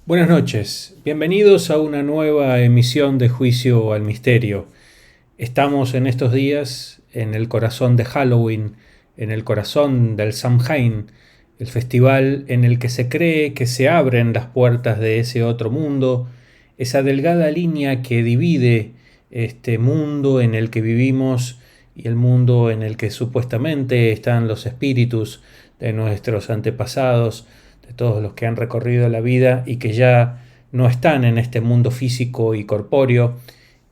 Buenas noches, bienvenidos a una nueva emisión de Juicio al Misterio. Estamos en estos días en el corazón de Halloween, en el corazón del Samhain, el festival en el que se cree que se abren las puertas de ese otro mundo, esa delgada línea que divide este mundo en el que vivimos y el mundo en el que supuestamente están los espíritus de nuestros antepasados, de todos los que han recorrido la vida y que ya no están en este mundo físico y corpóreo.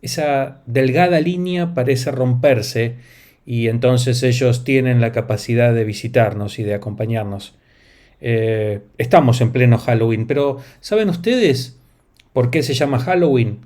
Esa delgada línea parece romperse y entonces ellos tienen la capacidad de visitarnos y de acompañarnos. Estamos en pleno Halloween, pero ¿saben ustedes por qué se llama Halloween?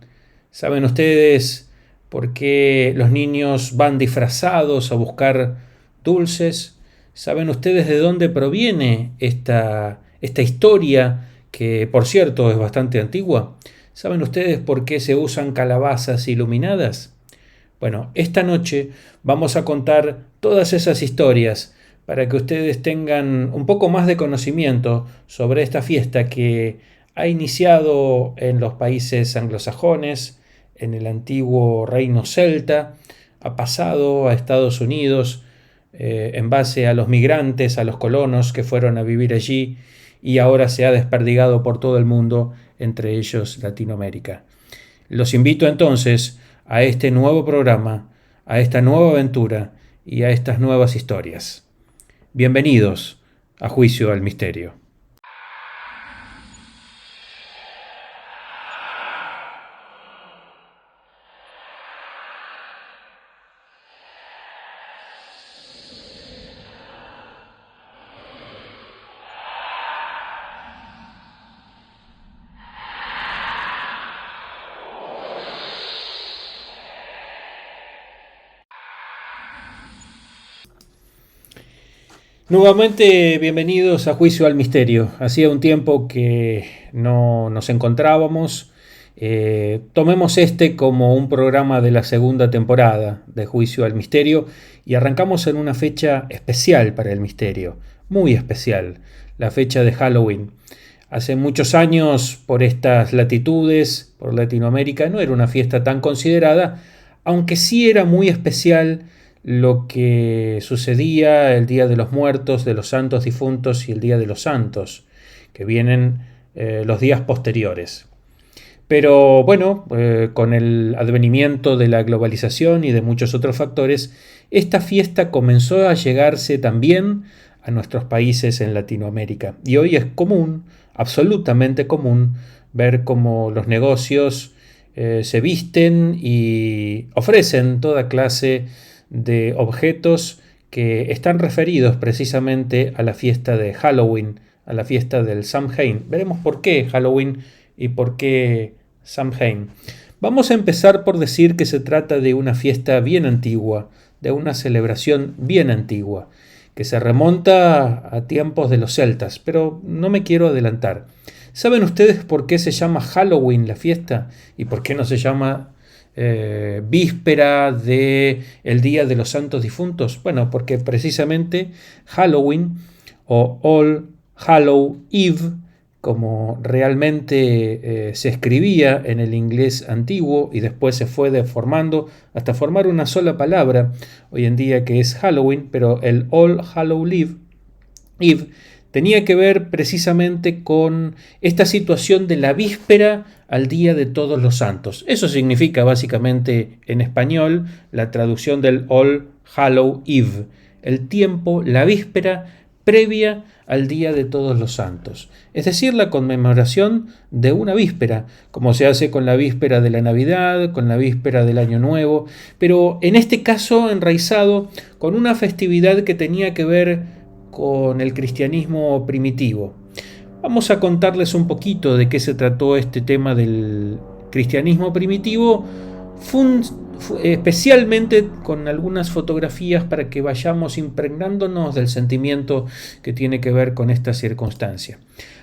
¿Saben ustedes por qué los niños van disfrazados a buscar dulces? ¿Saben ustedes de dónde proviene esta historia que, por cierto, es bastante antigua? ¿Saben ustedes por qué se usan calabazas iluminadas? Bueno, esta noche vamos a contar todas esas historias para que ustedes tengan un poco más de conocimiento sobre esta fiesta que ha iniciado en los países anglosajones, en el antiguo reino celta, ha pasado a Estados Unidos en base a los migrantes, a los colonos que fueron a vivir allí y ahora se ha desperdigado por todo el mundo, entre ellos Latinoamérica. Los invito entonces a este nuevo programa, a esta nueva aventura y a estas nuevas historias. Bienvenidos a Juicio al Misterio. Nuevamente bienvenidos a Juicio al Misterio. Hacía un tiempo que no nos encontrábamos. Tomemos este como un programa de la segunda temporada de Juicio al Misterio y arrancamos en una fecha especial para el misterio, muy especial, la fecha de Halloween. Hace muchos años, por estas latitudes, por Latinoamérica, no era una fiesta tan considerada, aunque sí era muy especial lo que sucedía el Día de los Muertos, de los Santos Difuntos y el Día de los Santos, que vienen los días posteriores. Pero bueno, con el advenimiento de la globalización y de muchos otros factores, esta fiesta comenzó a llegarse también a nuestros países en Latinoamérica. Y hoy es común, absolutamente común, ver cómo los negocios se visten y ofrecen toda clase de objetos que están referidos precisamente a la fiesta de Halloween, a la fiesta del Samhain. Veremos por qué Halloween y por qué Samhain. Vamos a empezar por decir que se trata de una fiesta bien antigua, de una celebración bien antigua, que se remonta a tiempos de los celtas, pero no me quiero adelantar. ¿Saben ustedes por qué se llama Halloween la fiesta y por qué no se llama víspera de el Día de los Santos Difuntos? Bueno, porque precisamente Halloween o All Hallow Eve, como realmente se escribía en el inglés antiguo y después se fue deformando hasta formar una sola palabra hoy en día que es Halloween, pero el All Hallow Eve tenía que ver precisamente con esta situación de la víspera al Día de Todos los Santos. Eso significa básicamente en español la traducción del All Hallow Eve, el tiempo, la víspera previa al Día de Todos los Santos, es decir, la conmemoración de una víspera, como se hace con la víspera de la Navidad, con la víspera del Año Nuevo, pero en este caso enraizado con una festividad que tenía que ver con el cristianismo primitivo. Vamos a contarles un poquito de qué se trató este tema del cristianismo primitivo, especialmente con algunas fotografías para que vayamos impregnándonos del sentimiento que tiene que ver con esta circunstancia.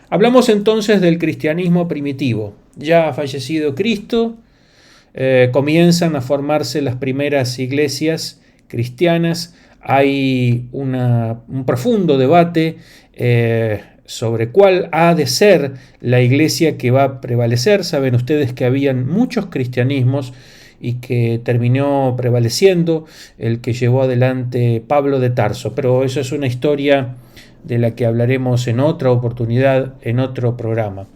Hablamos entonces del cristianismo primitivo. Ya ha fallecido Cristo, comienzan a formarse las primeras iglesias cristianas. Hay un profundo debate sobre cuál ha de ser la iglesia que va a prevalecer. Saben ustedes que habían muchos cristianismos y que terminó prevaleciendo el que llevó adelante Pablo de Tarso, pero eso es una historia de la que hablaremos en otra oportunidad, en otro programa.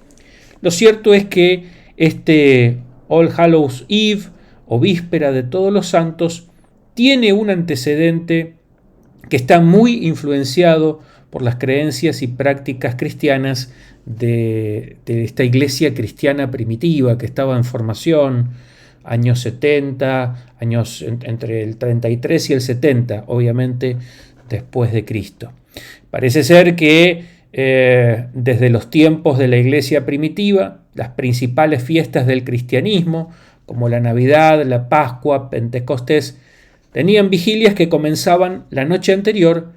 Lo cierto es que este All Hallows Eve, o Víspera de Todos los Santos, tiene un antecedente que está muy influenciado por las creencias y prácticas cristianas de esta iglesia cristiana primitiva que estaba en formación, años 70, años entre el 33 y el 70, obviamente después de Cristo. Parece ser que desde los tiempos de la iglesia primitiva, las principales fiestas del cristianismo, como la Navidad, la Pascua, Pentecostés, tenían vigilias que comenzaban la noche anterior,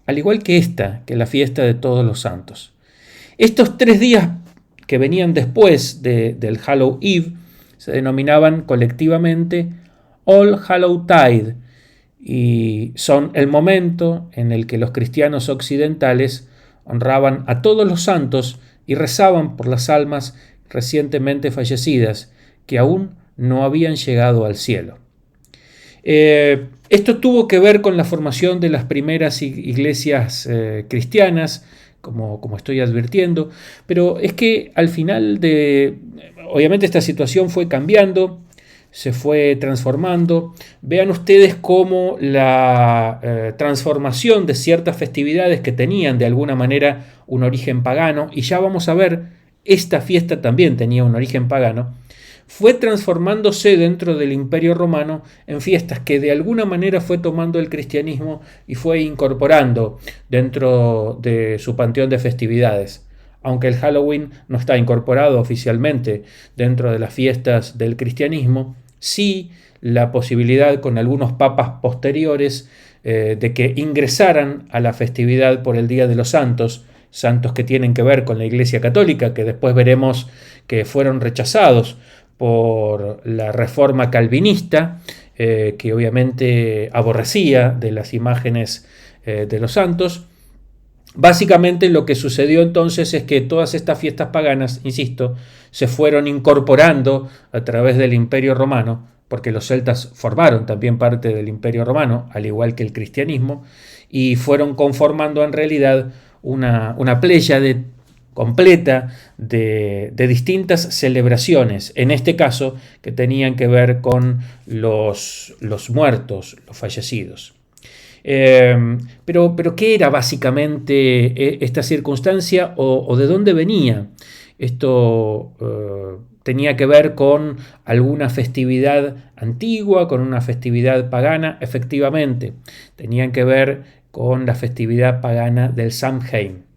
al igual que esta, que la fiesta de Todos los Santos. Estos 3 días que venían después del Hallow Eve se denominaban colectivamente All Hallow Tide y son el momento en el que los cristianos occidentales honraban a todos los santos y rezaban por las almas recientemente fallecidas que aún no habían llegado al cielo. Esto tuvo que ver con la formación de las primeras iglesias cristianas, como estoy advirtiendo, pero es que al final obviamente esta situación fue cambiando, se fue transformando. Vean ustedes cómo la transformación de ciertas festividades que tenían de alguna manera un origen pagano, y ya vamos a ver, esta fiesta también tenía un origen pagano, fue transformándose dentro del Imperio Romano en fiestas que de alguna manera fue tomando el cristianismo y fue incorporando dentro de su panteón de festividades. Aunque el Halloween no está incorporado oficialmente dentro de las fiestas del cristianismo, sí la posibilidad con algunos papas posteriores de que ingresaran a la festividad por el Día de los Santos, santos que tienen que ver con la Iglesia Católica, que después veremos que fueron rechazados por la reforma calvinista, que obviamente aborrecía de las imágenes de los santos. Básicamente lo que sucedió entonces es que todas estas fiestas paganas, insisto, se fueron incorporando a través del Imperio Romano, porque los celtas formaron también parte del Imperio Romano, al igual que el cristianismo, y fueron conformando en realidad una pléyade completa de distintas celebraciones, en este caso que tenían que ver con los muertos, los fallecidos. Pero ¿qué era básicamente esta circunstancia o de dónde venía? Esto tenía que ver con alguna festividad antigua, con una festividad pagana, efectivamente. Tenían que ver con la festividad pagana del Samhain.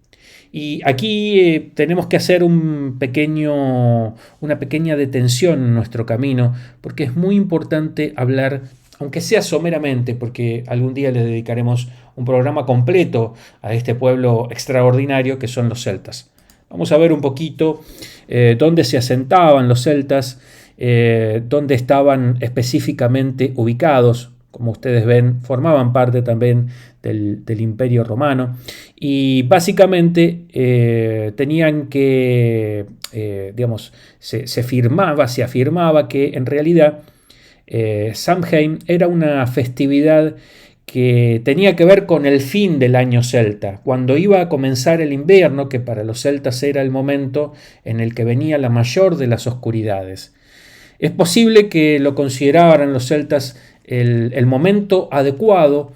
Y aquí tenemos que hacer una pequeña detención en nuestro camino, porque es muy importante hablar, aunque sea someramente, porque algún día le dedicaremos un programa completo a este pueblo extraordinario que son los celtas. Vamos a ver un poquito dónde se asentaban los celtas, dónde estaban específicamente ubicados. Como ustedes ven, formaban parte también del Imperio Romano y básicamente tenían que, se afirmaba que en realidad Samhain era una festividad que tenía que ver con el fin del año celta, cuando iba a comenzar el invierno, que para los celtas era el momento en el que venía la mayor de las oscuridades. Es posible que lo consideraran los celtas el momento adecuado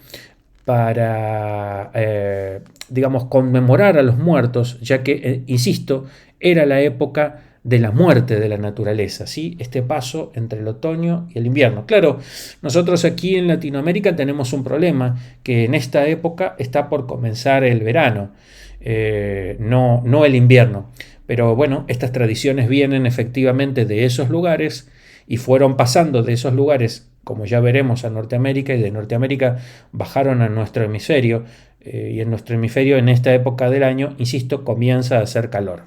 para, conmemorar a los muertos, ya que, insisto, era la época de la muerte de la naturaleza, ¿sí? Este paso entre el otoño y el invierno. Claro, nosotros aquí en Latinoamérica tenemos un problema, que en esta época está por comenzar el verano, no el invierno. Pero bueno, estas tradiciones vienen efectivamente de esos lugares y fueron pasando de esos lugares, como ya veremos, a Norteamérica, y de Norteamérica bajaron a nuestro hemisferio, y en nuestro hemisferio en esta época del año, insisto, comienza a hacer calor.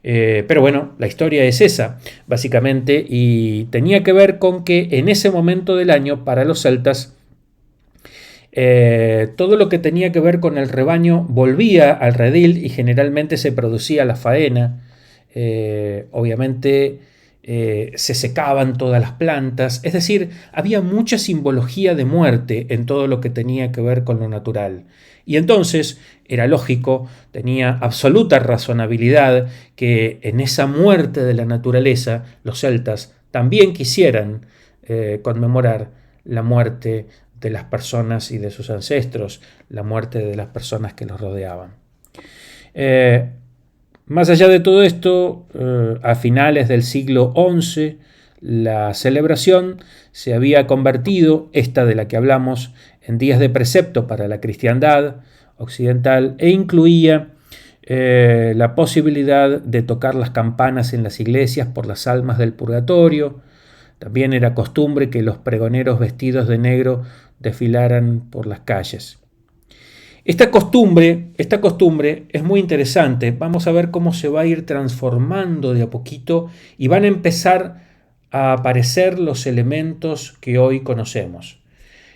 Pero bueno, la historia es esa, básicamente, y tenía que ver con que en ese momento del año, para los celtas, Todo lo que tenía que ver con el rebaño volvía al redil y generalmente se producía la faena. Obviamente se secaban todas las plantas, es decir, había mucha simbología de muerte en todo lo que tenía que ver con lo natural. Y entonces era lógico, tenía absoluta razonabilidad que en esa muerte de la naturaleza los celtas también quisieran conmemorar la muerte de las personas y de sus ancestros, la muerte de las personas que los rodeaban. Más allá de todo esto, a finales del siglo XI, la celebración se había convertido, esta de la que hablamos, en días de precepto para la cristiandad occidental e incluía la posibilidad de tocar las campanas en las iglesias por las almas del purgatorio. También era costumbre que los pregoneros vestidos de negro desfilaran por las calles. Esta costumbre es muy interesante. Vamos a ver cómo se va a ir transformando de a poquito y van a empezar a aparecer los elementos que hoy conocemos.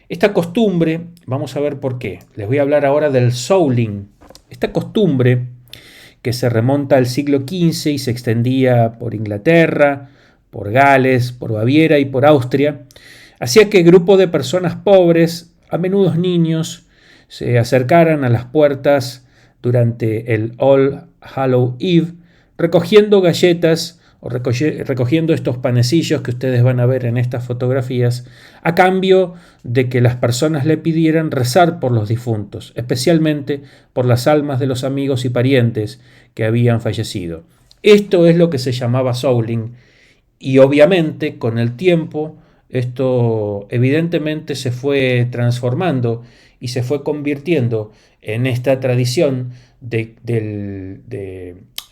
Esta costumbre, vamos a ver por qué. Les voy a hablar ahora del souling. Esta costumbre, que se remonta al siglo XV y se extendía por Inglaterra, por Gales, por Baviera y por Austria, hacía que grupos de personas pobres, a menudo niños, se acercaran a las puertas durante el All Hallow Eve, recogiendo galletas o recogiendo estos panecillos que ustedes van a ver en estas fotografías, a cambio de que las personas le pidieran rezar por los difuntos, especialmente por las almas de los amigos y parientes que habían fallecido. Esto es lo que se llamaba souling, y obviamente con el tiempo esto evidentemente se fue transformando y se fue convirtiendo en esta tradición de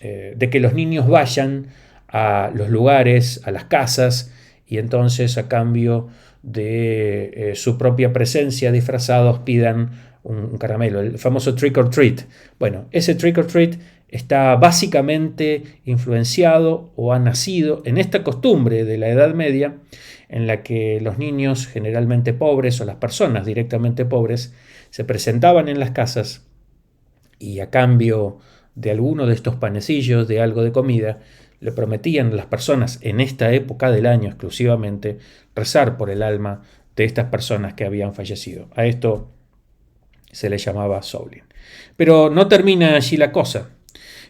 que los niños vayan a los lugares, a las casas, y entonces a cambio de su propia presencia disfrazados pidan un caramelo, el famoso trick or treat. Bueno, ese trick or treat está básicamente influenciado o ha nacido en esta costumbre de la Edad Media, en la que los niños generalmente pobres o las personas directamente pobres se presentaban en las casas y a cambio de alguno de estos panecillos, de algo de comida, le prometían a las personas en esta época del año exclusivamente rezar por el alma de estas personas que habían fallecido. A esto se le llamaba souling. Pero no termina allí la cosa,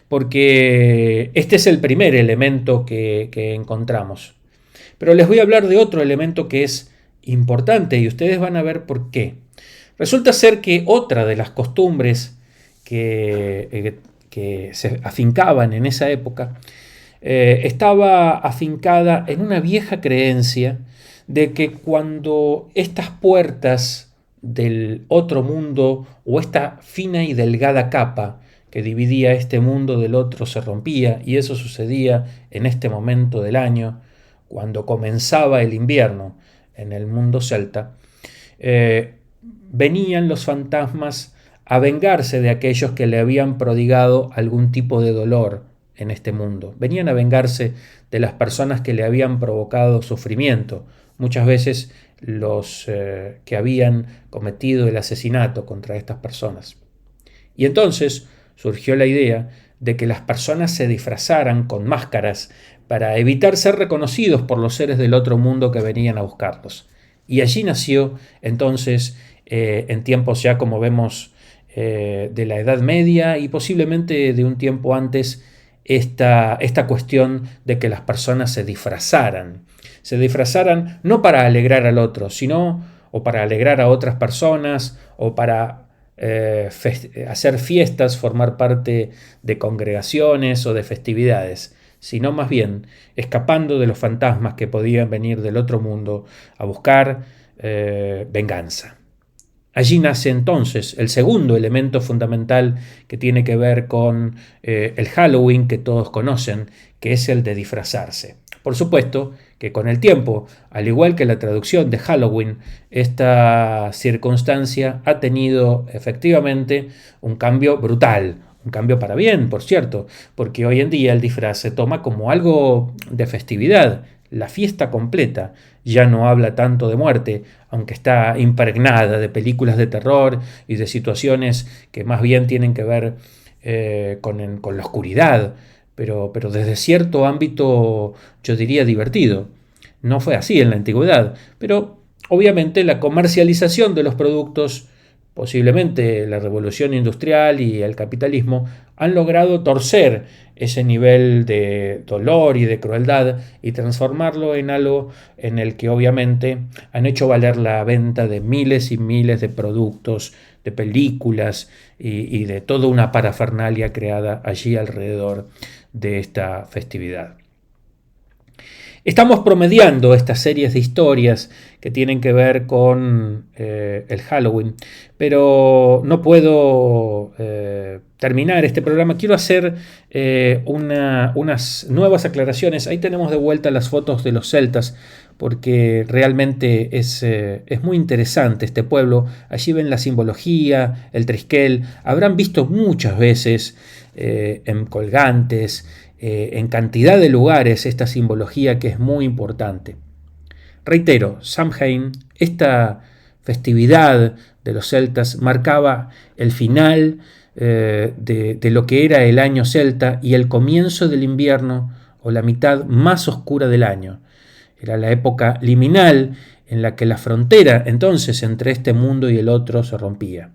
porque este es el primer elemento que encontramos. Pero les voy a hablar de otro elemento que es importante y ustedes van a ver por qué. Resulta ser que otra de las costumbres que se afincaban en esa época estaba afincada en una vieja creencia de que cuando estas puertas del otro mundo o esta fina y delgada capa que dividía este mundo del otro se rompía, y eso sucedía en este momento del año, cuando comenzaba el invierno en el mundo celta, venían los fantasmas a vengarse de aquellos que le habían prodigado algún tipo de dolor en este mundo. Venían a vengarse de las personas que le habían provocado sufrimiento, muchas veces los que habían cometido el asesinato contra estas personas. Y entonces surgió la idea de que las personas se disfrazaran con máscaras para evitar ser reconocidos por los seres del otro mundo que venían a buscarlos. Y allí nació entonces, en tiempos ya como vemos de la Edad Media y posiblemente de un tiempo antes, esta cuestión de que las personas se disfrazaran no para alegrar al otro, sino o para alegrar a otras personas o para hacer fiestas, formar parte de congregaciones o de festividades, sino más bien escapando de los fantasmas que podían venir del otro mundo a buscar venganza. Allí nace entonces el segundo elemento fundamental que tiene que ver con el Halloween que todos conocen, que es el de disfrazarse. Por supuesto que con el tiempo, al igual que la traducción de Halloween, esta circunstancia ha tenido efectivamente un cambio brutal, un cambio para bien, por cierto, porque hoy en día el disfraz se toma como algo de festividad. la fiesta completa. Ya no habla tanto de muerte, aunque está impregnada de películas de terror y de situaciones que más bien tienen que ver con la oscuridad, pero desde cierto ámbito, yo diría, divertido. No fue así en la antigüedad, pero obviamente la comercialización de los productos, posiblemente la revolución industrial y el capitalismo, han logrado torcer ese nivel de dolor y de crueldad y transformarlo en algo en el que obviamente han hecho valer la venta de miles y miles de productos, de películas y de toda una parafernalia creada allí alrededor de esta festividad. Estamos promediando estas series de historias que tienen que ver con el Halloween, pero no puedo terminar este programa. Quiero hacer unas nuevas aclaraciones. Ahí tenemos de vuelta las fotos de los celtas, porque realmente es muy interesante este pueblo. Allí ven la simbología, el trisquel. Habrán visto muchas veces en colgantes, en cantidad de lugares, esta simbología que es muy importante. Reitero, Samhain, esta festividad de los celtas, marcaba el final de lo que era el año celta y el comienzo del invierno, o la mitad más oscura del año. Era la época liminal en la que la frontera entonces entre este mundo y el otro se rompía.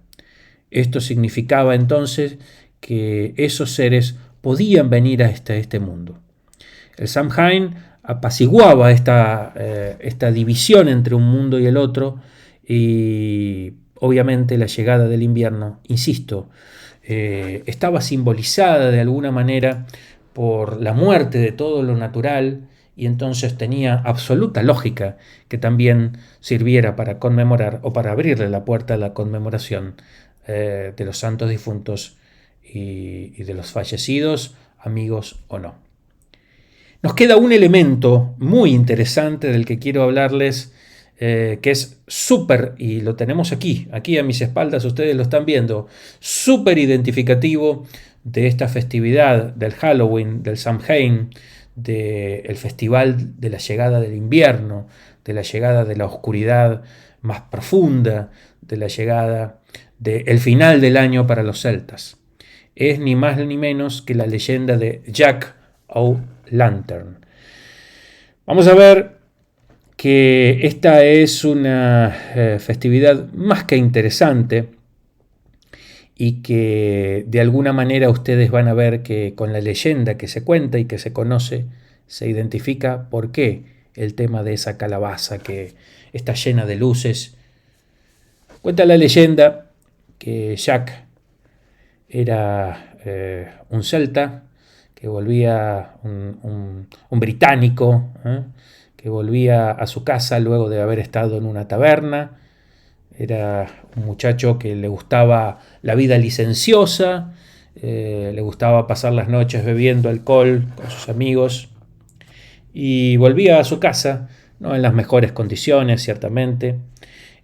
Esto significaba entonces que esos seres podían venir a este mundo. El Samhain apaciguaba esta división entre un mundo y el otro, y obviamente la llegada del invierno, insisto, estaba simbolizada de alguna manera por la muerte de todo lo natural, y entonces tenía absoluta lógica que también sirviera para conmemorar o para abrirle la puerta a la conmemoración de los santos difuntos y de los fallecidos, amigos o no. Nos queda un elemento muy interesante del que quiero hablarles, que es súper, y lo tenemos aquí a mis espaldas, ustedes lo están viendo, súper identificativo de esta festividad del Halloween, del Samhain, del festival de la llegada del invierno, de la llegada de la oscuridad más profunda, de la llegada del final del año para los celtas. Es ni más ni menos que la leyenda de Jack O'Lantern. Vamos a ver que esta es una festividad más que interesante, y que de alguna manera ustedes van a ver que con la leyenda que se cuenta y que se conoce, se identifica por qué el tema de esa calabaza que está llena de luces. Cuenta la leyenda que Jack era un celta que volvía, un británico, que volvía a su casa luego de haber estado en una taberna. Era un muchacho que le gustaba la vida licenciosa, le gustaba pasar las noches bebiendo alcohol con sus amigos, y volvía a su casa, no en las mejores condiciones, ciertamente.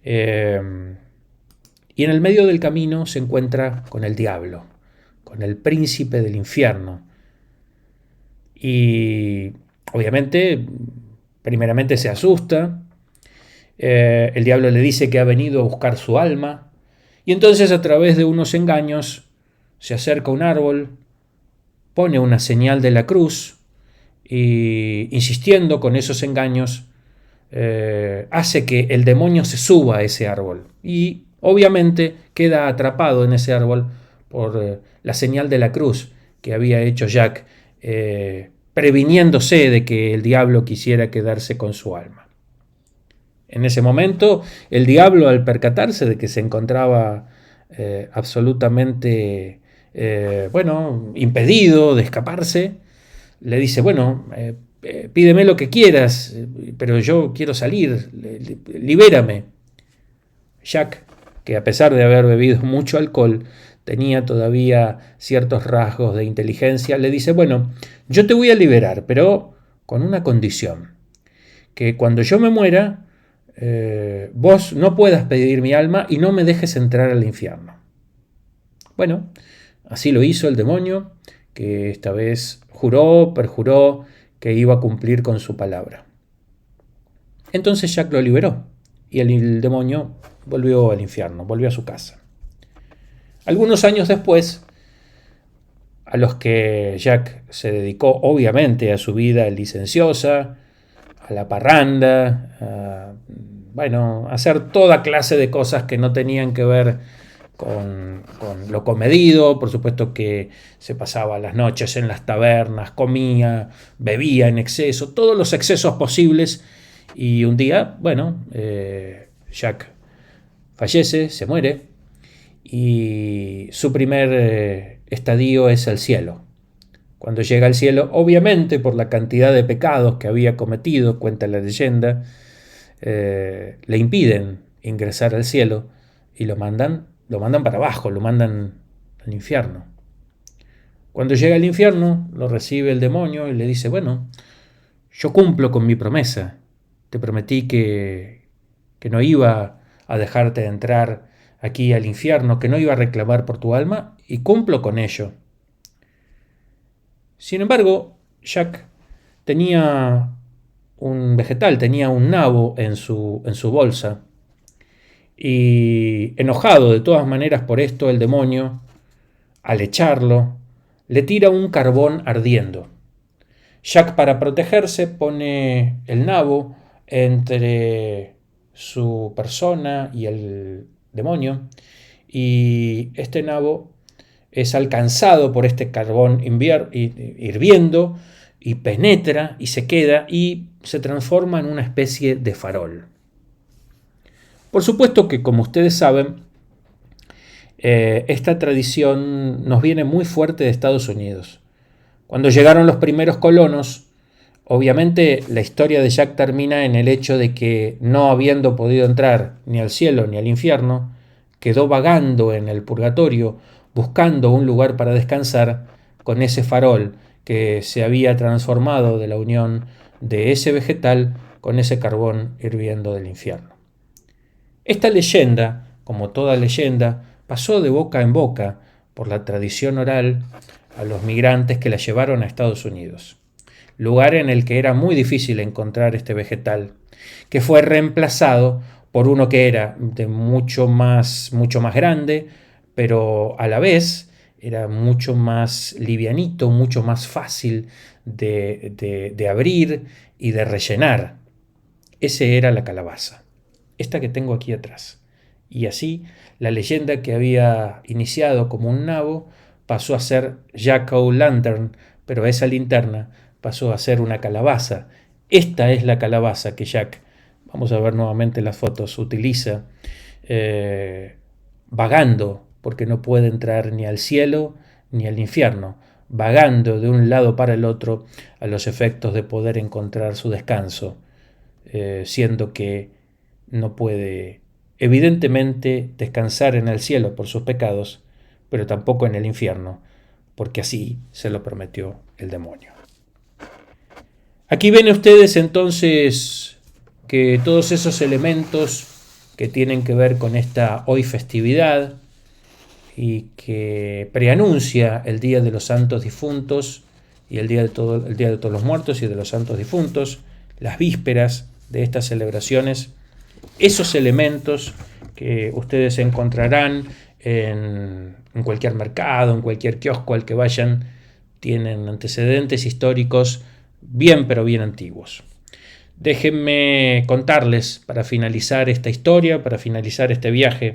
Y en el medio del camino se encuentra con el diablo, con el príncipe del infierno. Y obviamente, primeramente se asusta. El diablo le dice que ha venido a buscar su alma, y entonces, a través de unos engaños, se acerca a un árbol, pone una señal de la cruz y, insistiendo con esos engaños, hace que el demonio se suba a ese árbol, y obviamente queda atrapado en ese árbol por la señal de la cruz que había hecho Jack, previniéndose de que el diablo quisiera quedarse con su alma. En ese momento, el diablo, al percatarse de que se encontraba absolutamente impedido de escaparse, le dice: bueno, pídeme lo que quieras, pero yo quiero salir, libérame. Jack, que a pesar de haber bebido mucho alcohol, tenía todavía ciertos rasgos de inteligencia, le dice: bueno, yo te voy a liberar, pero con una condición, que cuando yo me muera, vos no puedas pedir mi alma y no me dejes entrar al infierno. Bueno, así lo hizo el demonio, que esta vez juró, perjuró que iba a cumplir con su palabra. Entonces Jack lo liberó y el demonio volvió al infierno, volvió a su casa. Algunos años después, a los que Jack se dedicó obviamente a su vida licenciosa, a la parranda, a hacer toda clase de cosas que no tenían que ver con lo comedido. Por supuesto que se pasaba las noches en las tabernas, comía, bebía en exceso, todos los excesos posibles. Y un día, Jack fallece, se muere, y su primer estadio es el cielo. Cuando llega al cielo, obviamente por la cantidad de pecados que había cometido, cuenta la leyenda, le impiden ingresar al cielo y lo mandan para abajo, lo mandan al infierno. Cuando llega al infierno, lo recibe el demonio y le dice: bueno, yo cumplo con mi promesa, te prometí que no iba a dejarte entrar aquí al infierno, que no iba a reclamar por tu alma, y cumplo con ello. Sin embargo, Jack tenía un vegetal, tenía un nabo en su bolsa, y enojado de todas maneras por esto, el demonio, al echarlo, le tira un carbón ardiendo. Jack, para protegerse, pone el nabo entre su persona y el demonio, y este nabo es alcanzado por este carbón hirviendo y penetra y se queda y se transforma en una especie de farol. Por supuesto que, como ustedes saben, esta tradición nos viene muy fuerte de Estados Unidos. Cuando llegaron los primeros colonos, obviamente la historia de Jack termina en el hecho de que, no habiendo podido entrar ni al cielo ni al infierno, quedó vagando en el purgatorio, buscando un lugar para descansar con ese farol que se había transformado de la unión de ese vegetal con ese carbón hirviendo del infierno. Esta leyenda, como toda leyenda, pasó de boca en boca por la tradición oral a los migrantes que la llevaron a Estados Unidos, lugar en el que era muy difícil encontrar este vegetal, que fue reemplazado por uno que era de mucho más grande, pero a la vez era mucho más livianito, mucho más fácil de abrir y de rellenar. Ese era la calabaza, esta que tengo aquí atrás. Y así, la leyenda que había iniciado como un nabo pasó a ser Jack-o'-lantern, pero esa linterna pasó a ser una calabaza. Esta es la calabaza que Jack, vamos a ver nuevamente las fotos, utiliza vagando, porque no puede entrar ni al cielo ni al infierno, vagando de un lado para el otro a los efectos de poder encontrar su descanso, siendo que no puede evidentemente descansar en el cielo por sus pecados, pero tampoco en el infierno, porque así se lo prometió el demonio. Aquí ven ustedes entonces que todos esos elementos que tienen que ver con esta hoy festividad y que preanuncia el Día de los Santos Difuntos y el día de todos los muertos y de los santos difuntos, las vísperas de estas celebraciones, esos elementos que ustedes encontrarán en cualquier mercado, en cualquier kiosco al que vayan, tienen antecedentes históricos bien pero bien antiguos. Déjenme contarles, para finalizar esta historia, para finalizar este viaje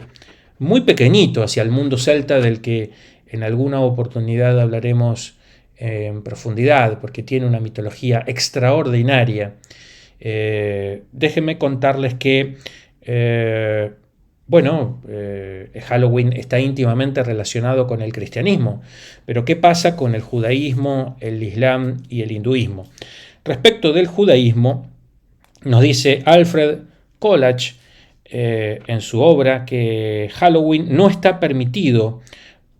muy pequeñito hacia el mundo celta, del que en alguna oportunidad hablaremos en profundidad, porque tiene una mitología extraordinaria. Déjenme contarles que Halloween está íntimamente relacionado con el cristianismo, pero ¿qué pasa con el judaísmo, el islam y el hinduismo? Respecto del judaísmo, nos dice Alfred Kollach en su obra que Halloween no está permitido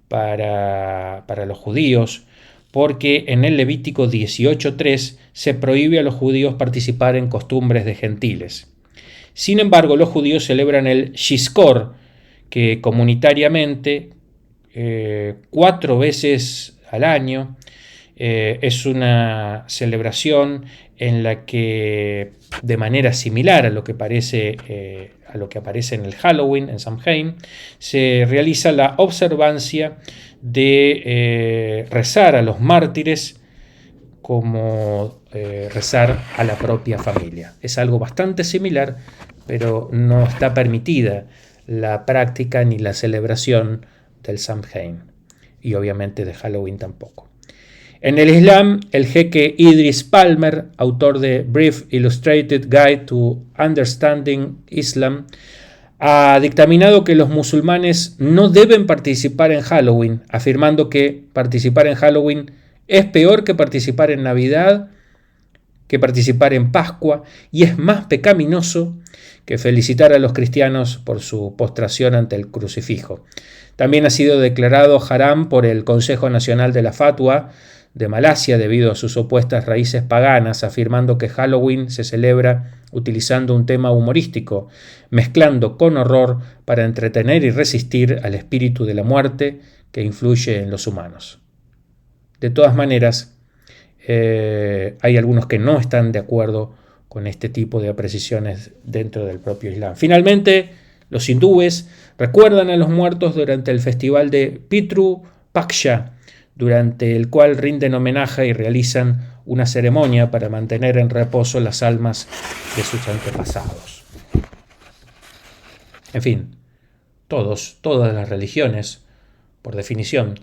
para los judíos, porque en el Levítico 18:3 se prohíbe a los judíos participar en costumbres de gentiles. Sin embargo, los judíos celebran el Shizkor, que comunitariamente 4 veces al año, Es una celebración en la que, de manera similar a lo que aparece en el Halloween, en Samhain, se realiza la observancia de rezar a los mártires como rezar a la propia familia. Es algo bastante similar, pero no está permitida la práctica ni la celebración del Samhain, y obviamente de Halloween tampoco. En el Islam, el jeque Idris Palmer, autor de Brief Illustrated Guide to Understanding Islam, ha dictaminado que los musulmanes no deben participar en Halloween, afirmando que participar en Halloween es peor que participar en Navidad, que participar en Pascua, y es más pecaminoso que felicitar a los cristianos por su postración ante el crucifijo. También ha sido declarado haram por el Consejo Nacional de la Fatwa de Malasia debido a sus opuestas raíces paganas, afirmando que Halloween se celebra utilizando un tema humorístico, mezclando con horror para entretener y resistir al espíritu de la muerte que influye en los humanos. De todas maneras, hay algunos que no están de acuerdo con este tipo de apreciaciones dentro del propio Islam. Finalmente, los hindúes recuerdan a los muertos durante el festival de Pitru Paksha, durante el cual rinden homenaje y realizan una ceremonia para mantener en reposo las almas de sus antepasados. En fin, todas las religiones, por definición,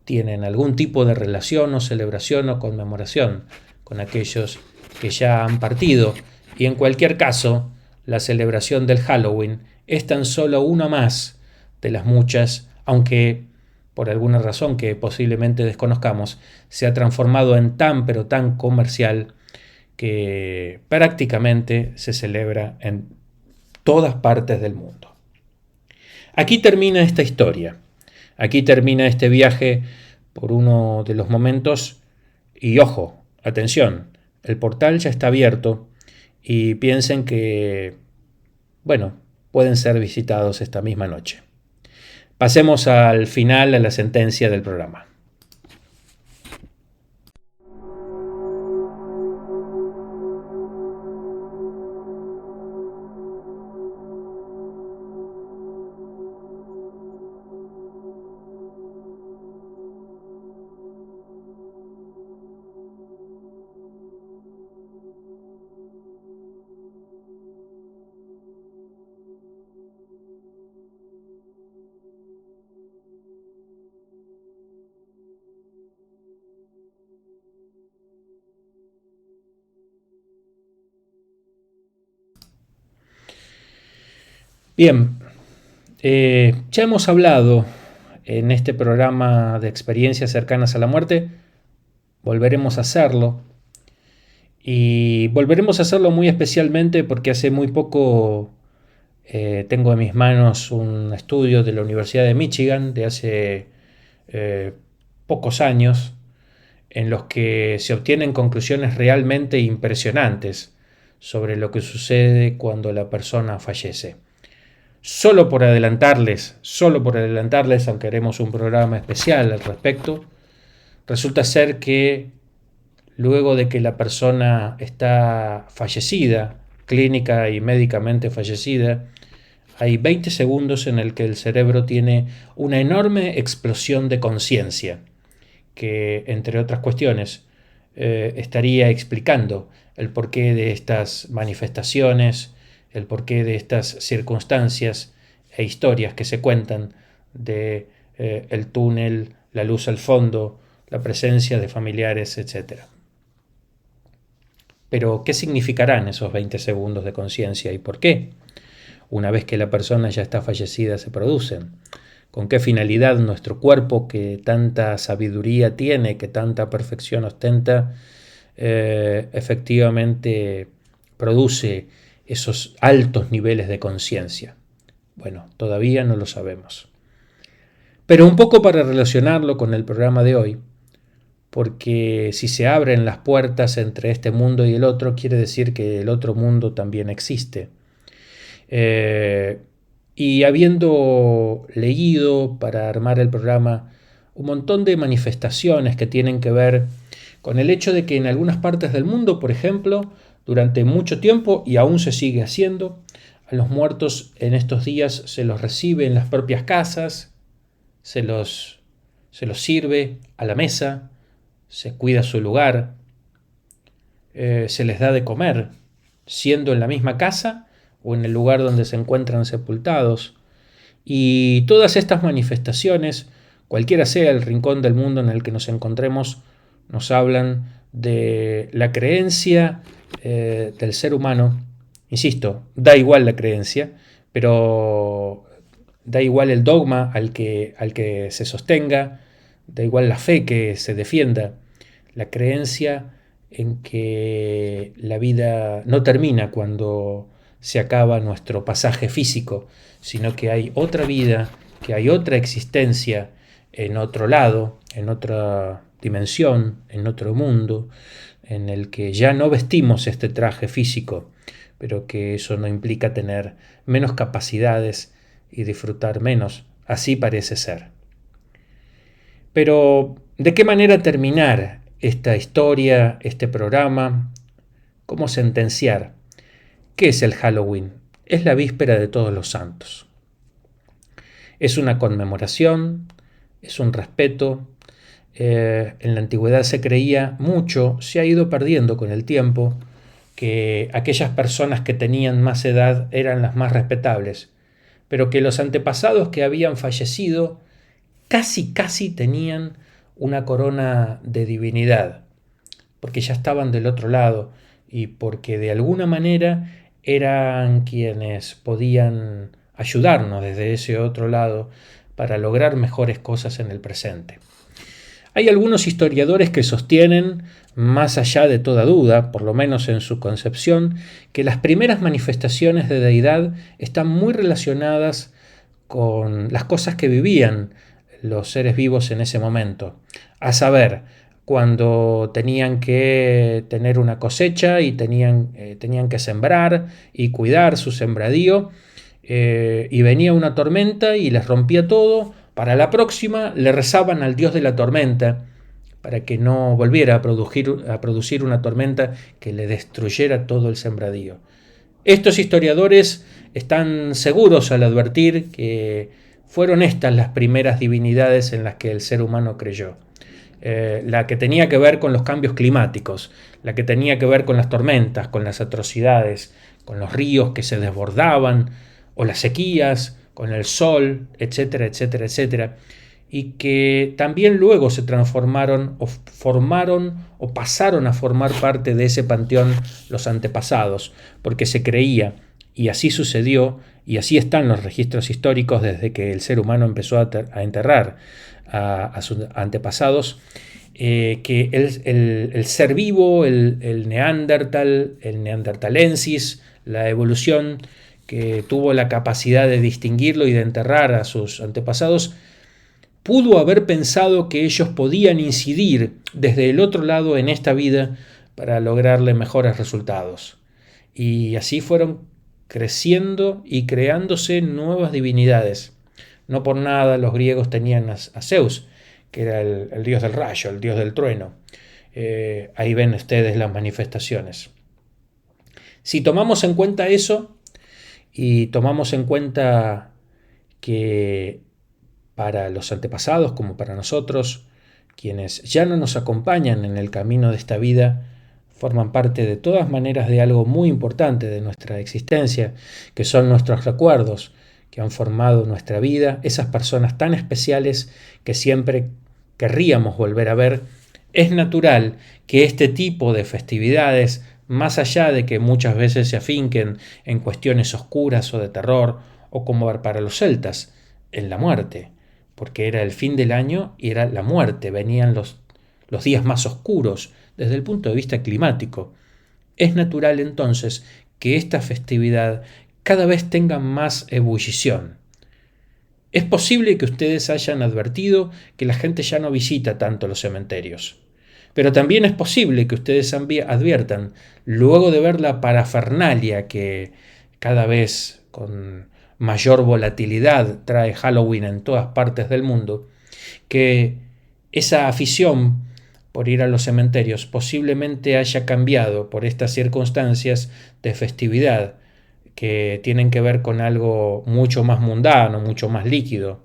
tienen algún tipo de relación o celebración o conmemoración con aquellos que ya han partido, y en cualquier caso, la celebración del Halloween es tan solo una más de las muchas, aunque por alguna razón que posiblemente desconozcamos, se ha transformado en pero tan comercial que prácticamente se celebra en todas partes del mundo. Aquí termina esta historia, aquí termina este viaje por uno de los momentos, y ojo, atención, el portal ya está abierto y piensen que, pueden ser visitados esta misma noche. Pasemos al final, a la sentencia del programa. Bien, ya hemos hablado en este programa de experiencias cercanas a la muerte, volveremos a hacerlo, y volveremos a hacerlo muy especialmente porque hace muy poco tengo en mis manos un estudio de la Universidad de Michigan de hace pocos años, en los que se obtienen conclusiones realmente impresionantes sobre lo que sucede cuando la persona fallece. Solo por adelantarles, aunque haremos un programa especial al respecto, resulta ser que luego de que la persona está fallecida, clínica y médicamente fallecida, hay 20 segundos en el que el cerebro tiene una enorme explosión de conciencia, que, entre otras cuestiones, estaría explicando el porqué de estas manifestaciones, el porqué de estas circunstancias e historias que se cuentan de el túnel, la luz al fondo, la presencia de familiares, etc. Pero, ¿qué significarán esos 20 segundos de conciencia y por qué? Una vez que la persona ya está fallecida, se producen. ¿Con qué finalidad nuestro cuerpo, que tanta sabiduría tiene, que tanta perfección ostenta, efectivamente produce esos altos niveles de conciencia? Bueno, todavía no lo sabemos. Pero un poco para relacionarlo con el programa de hoy, porque si se abren las puertas entre este mundo y el otro, quiere decir que el otro mundo también existe. Y habiendo leído para armar el programa un montón de manifestaciones que tienen que ver con el hecho de que en algunas partes del mundo, por ejemplo, durante mucho tiempo, y aún se sigue haciendo, a los muertos en estos días se los recibe en las propias casas, se los sirve a la mesa, se cuida su lugar, se les da de comer, siendo en la misma casa o en el lugar donde se encuentran sepultados. Y todas estas manifestaciones, cualquiera sea el rincón del mundo en el que nos encontremos, nos hablan de la creencia del ser humano. Insisto, da igual la creencia, pero da igual el dogma al que se sostenga, da igual la fe que se defienda, la creencia en que la vida no termina cuando se acaba nuestro pasaje físico, sino que hay otra vida, que hay otra existencia en otro lado, en otra dimensión, en otro mundo, en el que ya no vestimos este traje físico, pero que eso no implica tener menos capacidades y disfrutar menos. Así parece ser. Pero, ¿de qué manera terminar esta historia, este programa? ¿Cómo sentenciar? ¿Qué es el Halloween? Es la víspera de Todos los Santos. Es una conmemoración, es un respeto. En la antigüedad se creía mucho, se ha ido perdiendo con el tiempo, que aquellas personas que tenían más edad eran las más respetables, pero que los antepasados que habían fallecido casi tenían una corona de divinidad, porque ya estaban del otro lado y porque de alguna manera eran quienes podían ayudarnos desde ese otro lado para lograr mejores cosas en el presente. Hay algunos historiadores que sostienen, más allá de toda duda, por lo menos en su concepción, que las primeras manifestaciones de deidad están muy relacionadas con las cosas que vivían los seres vivos en ese momento. A saber, cuando tenían que tener una cosecha y tenían que sembrar y cuidar su sembradío, y venía una tormenta y les rompía todo. Para la próxima le rezaban al dios de la tormenta para que no volviera a producir una tormenta que le destruyera todo el sembradío. Estos historiadores están seguros al advertir que fueron estas las primeras divinidades en las que el ser humano creyó. La que tenía que ver con los cambios climáticos, la que tenía que ver con las tormentas, con las atrocidades, con los ríos que se desbordaban, o las sequías, con el sol, etcétera, etcétera, etcétera, y que también luego se transformaron o formaron o pasaron a formar parte de ese panteón los antepasados, porque se creía, y así sucedió, y así están los registros históricos desde que el ser humano empezó a enterrar a sus antepasados, que el ser vivo, el neandertal, el neandertalensis, la evolución que tuvo la capacidad de distinguirlo y de enterrar a sus antepasados, pudo haber pensado que ellos podían incidir desde el otro lado en esta vida para lograrle mejores resultados. Y así fueron creciendo y creándose nuevas divinidades. No por nada los griegos tenían a Zeus, que era el dios del rayo, el dios del trueno. Ahí ven ustedes las manifestaciones. Si tomamos en cuenta eso, y tomamos en cuenta que para los antepasados como para nosotros, quienes ya no nos acompañan en el camino de esta vida, forman parte de todas maneras de algo muy importante de nuestra existencia, que son nuestros recuerdos, que han formado nuestra vida, esas personas tan especiales que siempre querríamos volver a ver. Es natural que este tipo de festividades, más allá de que muchas veces se afinquen en cuestiones oscuras o de terror, o como para los celtas, en la muerte, porque era el fin del año y era la muerte, venían los días más oscuros desde el punto de vista climático. Es natural entonces que esta festividad cada vez tenga más ebullición. Es posible que ustedes hayan advertido que la gente ya no visita tanto los cementerios. Pero también es posible que ustedes adviertan, luego de ver la parafernalia que cada vez con mayor volatilidad trae Halloween en todas partes del mundo, que esa afición por ir a los cementerios posiblemente haya cambiado por estas circunstancias de festividad que tienen que ver con algo mucho más mundano, mucho más líquido,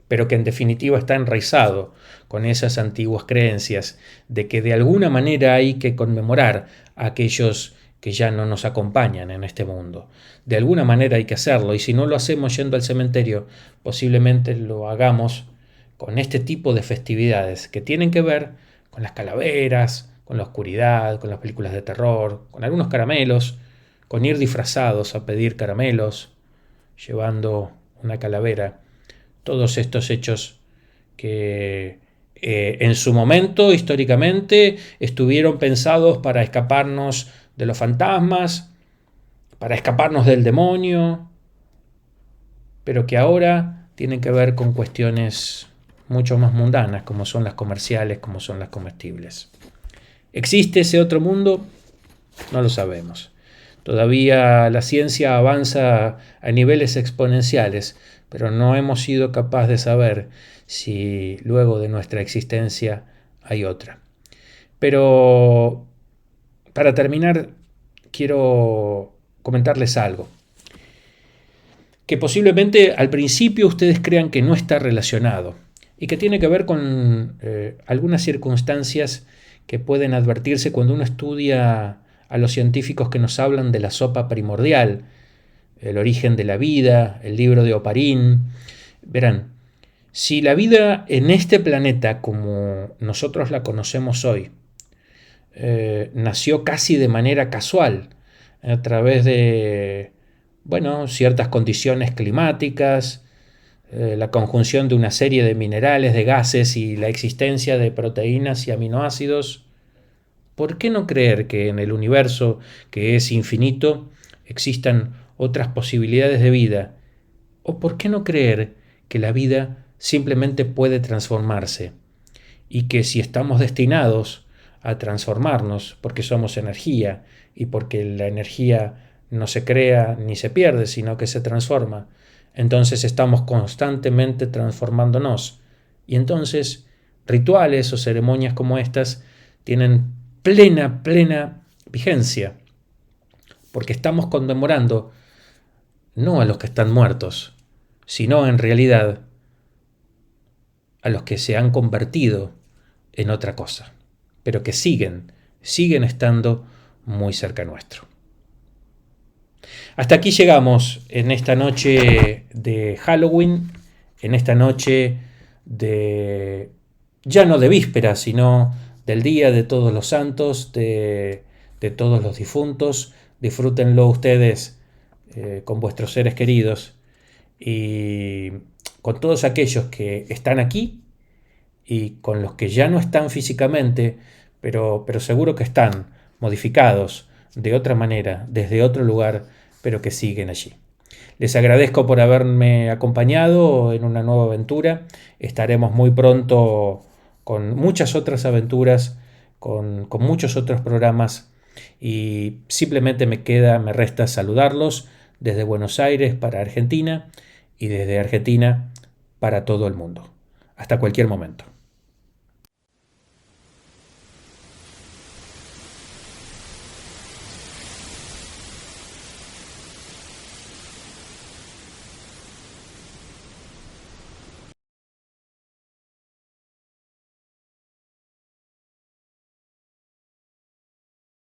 pero que en definitiva está enraizado con esas antiguas creencias de que de alguna manera hay que conmemorar a aquellos que ya no nos acompañan en este mundo. De alguna manera hay que hacerlo, y si no lo hacemos yendo al cementerio, posiblemente lo hagamos con este tipo de festividades que tienen que ver con las calaveras, con la oscuridad, con las películas de terror, con algunos caramelos, con ir disfrazados a pedir caramelos, llevando una calavera. Todos estos hechos que en su momento, históricamente, estuvieron pensados para escaparnos de los fantasmas, para escaparnos del demonio, pero que ahora tienen que ver con cuestiones mucho más mundanas, como son las comerciales, como son las comestibles. ¿Existe ese otro mundo? No lo sabemos. Todavía la ciencia avanza a niveles exponenciales, pero no hemos sido capaces de saber si luego de nuestra existencia hay otra. Pero para terminar, quiero comentarles algo que posiblemente al principio ustedes crean que no está relacionado y que tiene que ver con algunas circunstancias que pueden advertirse cuando uno estudia a los científicos que nos hablan de la sopa primordial, el origen de la vida, el libro de Oparín. Verán, si la vida en este planeta como nosotros la conocemos hoy nació casi de manera casual a través de ciertas condiciones climáticas, la conjunción de una serie de minerales, de gases y la existencia de proteínas y aminoácidos, ¿por qué no creer que en el universo, que es infinito, existan otras posibilidades de vida? ¿O por qué no creer que la vida simplemente puede transformarse? Y que si estamos destinados a transformarnos, porque somos energía y porque la energía no se crea ni se pierde, sino que se transforma, entonces estamos constantemente transformándonos. Y entonces rituales o ceremonias como estas tienen plena vigencia, porque estamos conmemorando no a los que están muertos, sino en realidad a los que se han convertido en otra cosa, pero que siguen estando muy cerca nuestro. Hasta aquí llegamos en esta noche de Halloween, en esta noche de, ya no de víspera, sino del Día de Todos los Santos, de todos los difuntos. Disfrútenlo ustedes con vuestros seres queridos y con todos aquellos que están aquí y con los que ya no están físicamente, pero seguro que están modificados de otra manera, desde otro lugar, pero que siguen allí. Les agradezco por haberme acompañado en una nueva aventura. Estaremos muy pronto con muchas otras aventuras, con muchos otros programas, y simplemente me resta saludarlos desde Buenos Aires para Argentina y desde Argentina para todo el mundo. Hasta cualquier momento.